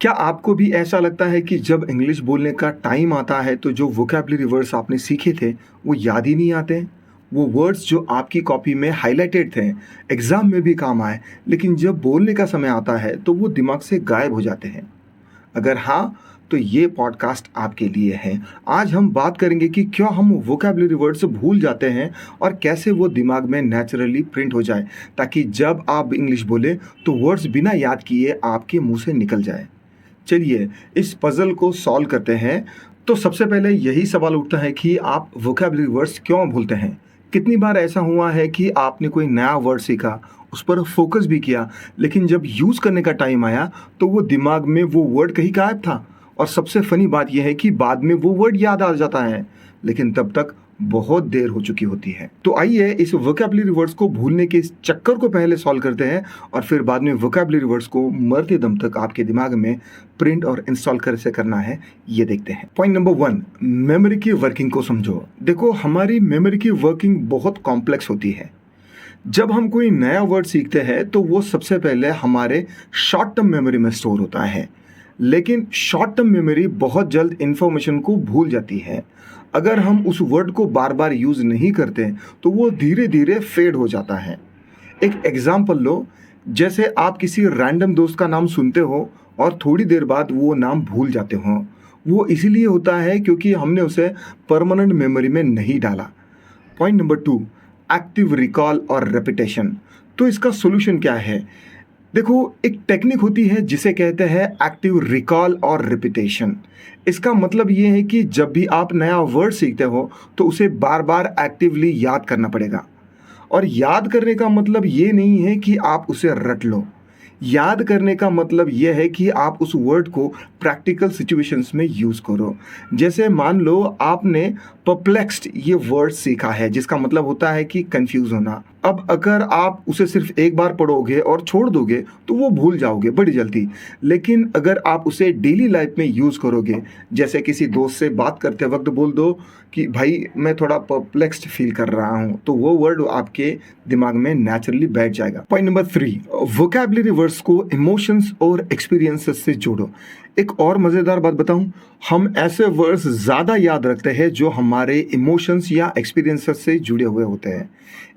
क्या आपको भी ऐसा लगता है कि जब इंग्लिश बोलने का टाइम आता है तो जो वोकैब्युलरी वर्ड्स आपने सीखे थे वो याद ही नहीं आते? वो वर्ड्स जो आपकी कॉपी में हाइलाइटेड थे, एग्ज़ाम में भी काम आए, लेकिन जब बोलने का समय आता है तो वो दिमाग से गायब हो जाते हैं। अगर हाँ, तो ये पॉडकास्ट आपके लिए है। आज हम बात करेंगे कि क्यों हम वोकैब्युलरी वर्ड्स भूल जाते हैं और कैसे वो दिमाग में नेचुरली प्रिंट हो जाए, ताकि जब आप इंग्लिश बोलें तो वर्ड्स बिना याद किए आपके मुँह से निकल जाए। चलिए इस पज़ल को सॉल्व करते हैं। तो सबसे पहले यही सवाल उठता है कि आप वोकैब्युलरी वर्ड्स क्यों भूलते हैं? कितनी बार ऐसा हुआ है कि आपने कोई नया वर्ड सीखा, उस पर फोकस भी किया, लेकिन जब यूज़ करने का टाइम आया तो वो दिमाग में वो वर्ड कहीं गायब था। और सबसे फ़नी बात यह है कि बाद में वो वर्ड याद आ जाता है, लेकिन तब तक बहुत देर हो चुकी होती है। तो आइए इस वोकैब्युलरी वर्ड्स को भूलने के इस चक्कर को पहले सॉल्व करते हैं और फिर बाद में वोकैब्युलरी वर्ड्स को मरते दम तक आपके दिमाग में प्रिंट और इंस्टॉल कैसे करना है, ये देखते हैं। पॉइंट नंबर 1, मेमोरी की वर्किंग को समझो। देखो, हमारी मेमोरी की वर्किंग बहुत कॉम्प्लेक्स होती है। जब हम कोई नया वर्ड सीखते हैं तो वो सबसे पहले हमारे शॉर्ट टर्म मेमोरी में स्टोर होता है, लेकिन शॉर्ट टर्म मेमोरी बहुत जल्द इंफॉर्मेशन को भूल जाती है। अगर हम उस वर्ड को बार बार यूज़ नहीं करते तो वो धीरे धीरे फेड हो जाता है। एक एग्जाम्पल लो, जैसे आप किसी रैंडम दोस्त का नाम सुनते हो और थोड़ी देर बाद वो नाम भूल जाते हो। वो इसीलिए होता है क्योंकि हमने उसे परमानेंट मेमोरी में नहीं डाला। पॉइंट नंबर 2, एक्टिव रिकॉल और रेपिटेशन। तो इसका सॉल्यूशन क्या है? देखो, एक टेक्निक होती है जिसे कहते हैं एक्टिव रिकॉल और रिपीटेशन। इसका मतलब ये है कि जब भी आप नया वर्ड सीखते हो तो उसे बार बार एक्टिवली याद करना पड़ेगा। और याद करने का मतलब ये नहीं है कि आप उसे रट लो। याद करने का मतलब यह है कि आप उस वर्ड को प्रैक्टिकल सिचुएशंस में यूज़ करो। जैसे मान लो आपने परप्लेक्स्ड ये वर्ड सीखा है, जिसका मतलब होता है कि कंफ्यूज होना। अब अगर आप उसे सिर्फ एक बार पढ़ोगे और छोड़ दोगे तो वो भूल जाओगे बड़ी जल्दी। लेकिन अगर आप उसे डेली लाइफ में यूज़ करोगे, जैसे किसी दोस्त से बात करते वक्त बोल दो कि भाई मैं थोड़ा परप्लेक्स्ड फील कर रहा हूँ, तो वो वर्ड आपके दिमाग में नेचुरली बैठ जाएगा। पॉइंट नंबर 3, वोकैबुलरी वर्ड्स को इमोशंस और एक्सपीरियंसेस से जोड़ो। एक और मज़ेदार बात बताऊं, हम ऐसे वर्ड्स ज़्यादा याद रखते हैं जो हमारे इमोशंस या एक्सपीरियंसेस से जुड़े हुए होते हैं।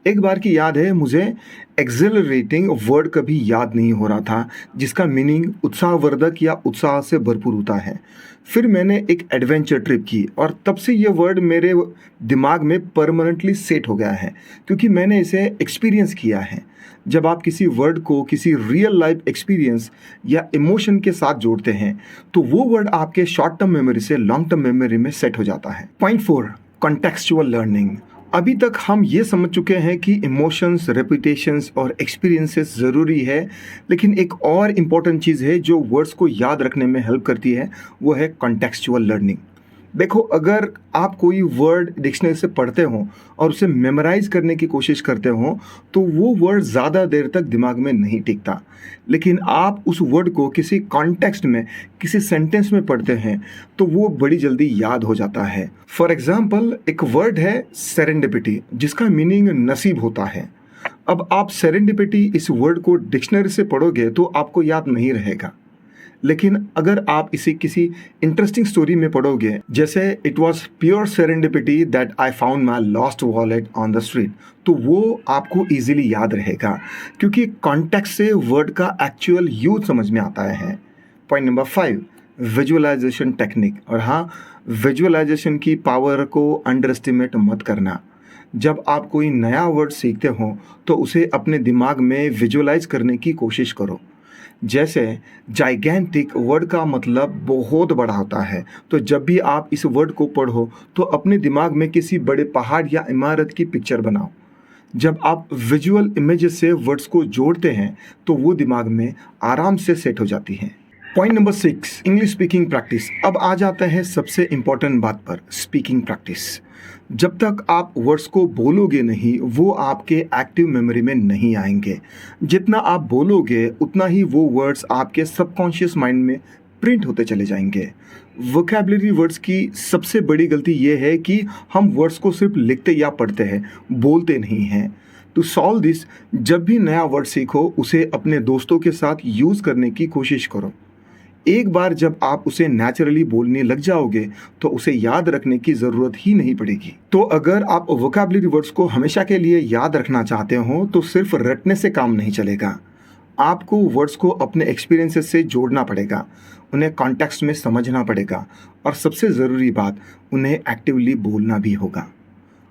एक बार की याद है मुझे, एक्सेलरेटिंग वर्ड कभी याद नहीं हो रहा था, जिसका मीनिंग उत्साहवर्धक या उत्साह से भरपूर होता है। फिर मैंने एक एडवेंचर ट्रिप की और तब से ये वर्ड मेरे दिमाग में परमानेंटली सेट हो गया है, क्योंकि मैंने इसे एक्सपीरियंस किया है। जब आप किसी वर्ड को किसी रियल लाइफ एक्सपीरियंस या इमोशन के साथ जोड़ते हैं तो वो वर्ड आपके शॉर्ट टर्म मेमोरी से लॉन्ग टर्म मेमोरी में सेट हो जाता है। Point 4, contextual learning. अभी तक हम ये समझ चुके हैं कि इमोशंस, रेपुटेशंस और एक्सपीरियंसेस ज़रूरी है, लेकिन एक और इम्पॉर्टेंट चीज़ है जो वर्ड्स को याद रखने में हेल्प करती है, वो है कॉन्टेक्सचुअल लर्निंग। देखो, अगर आप कोई वर्ड डिक्शनरी से पढ़ते हो और उसे मेमोराइज करने की कोशिश करते हो तो वो वर्ड ज़्यादा देर तक दिमाग में नहीं टिकता। लेकिन आप उस वर्ड को किसी कॉन्टेक्स्ट में, किसी सेंटेंस में पढ़ते हैं तो वो बड़ी जल्दी याद हो जाता है। फॉर एग्जाम्पल, एक वर्ड है सेरेंडिपिटी, जिसका मीनिंग नसीब होता है। अब आप सेरेंडिपिटी इस वर्ड को डिक्शनरी से पढ़ोगे तो आपको याद नहीं रहेगा, लेकिन अगर आप इसे किसी इंटरेस्टिंग स्टोरी में पढ़ोगे, जैसे it was pure serendipity that I found my lost wallet on the street, तो वो आपको इजीली याद रहेगा, क्योंकि कॉन्टेक्स्ट से वर्ड का एक्चुअल यूज समझ में आता है। Point number 5, visualisation technique. और हाँ, विजुअलाइजेशन की पावर को अंडर एस्टिमेट मत करना। जब आप कोई नया वर्ड सीखते हो तो उसे अपने दिमाग में विजुअलाइज करने की कोशिश करो। जैसे जाइगेंटिक वर्ड का मतलब बहुत बड़ा होता है, तो जब भी आप इस वर्ड को पढ़ो तो अपने दिमाग में किसी बड़े पहाड़ या इमारत की पिक्चर बनाओ। जब आप विजुअल इमेजेस से वर्ड्स को जोड़ते हैं तो वो दिमाग में आराम से सेट हो जाती हैं। Point number 6, English speaking practice. अब आ जाता है सबसे इम्पॉर्टेंट बात पर, स्पीकिंग प्रैक्टिस। जब तक आप वर्ड्स को बोलोगे नहीं, वो आपके एक्टिव मेमोरी में नहीं आएंगे। जितना आप बोलोगे उतना ही वो वर्ड्स आपके सबकॉन्शियस माइंड में प्रिंट होते चले जाएंगे। वोकैबुलरी वर्ड्स की सबसे बड़ी गलती ये है कि हम वर्ड्स को सिर्फ लिखते या पढ़ते हैं, बोलते नहीं हैं। टू सॉल्व दिस, जब भी नया वर्ड सीखो उसे अपने दोस्तों के साथ यूज़ करने की कोशिश करो। एक बार जब आप उसे नेचुरली बोलने लग जाओगे तो उसे याद रखने की ज़रूरत ही नहीं पड़ेगी। तो अगर आप वोकैब्युलरी वर्ड्स को हमेशा के लिए याद रखना चाहते हो तो सिर्फ रटने से काम नहीं चलेगा। आपको वर्ड्स को अपने एक्सपीरियंसेस से जोड़ना पड़ेगा, उन्हें कॉन्टेक्स्ट में समझना पड़ेगा और सबसे ज़रूरी बात, उन्हें एक्टिवली बोलना भी होगा।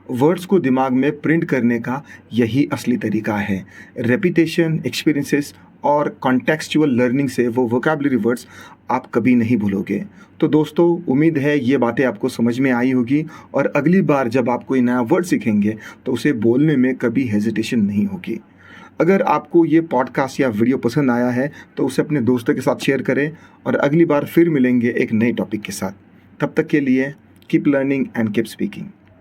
वर्ड्स को दिमाग में प्रिंट करने का यही असली तरीका है। रेपिटेशन, एक्सपीरियंसेस और कॉन्टेक्सचुअल लर्निंग से वो वोकैब्युलरी वर्ड्स आप कभी नहीं भूलोगे। तो दोस्तों, उम्मीद है ये बातें आपको समझ में आई होगी और अगली बार जब आप कोई नया वर्ड सीखेंगे तो उसे बोलने में कभी हेजिटेशन नहीं होगी। अगर आपको ये पॉडकास्ट या वीडियो पसंद आया है तो उसे अपने दोस्तों के साथ शेयर करें और अगली बार फिर मिलेंगे एक नए टॉपिक के साथ। तब तक के लिए keep learning and keep speaking.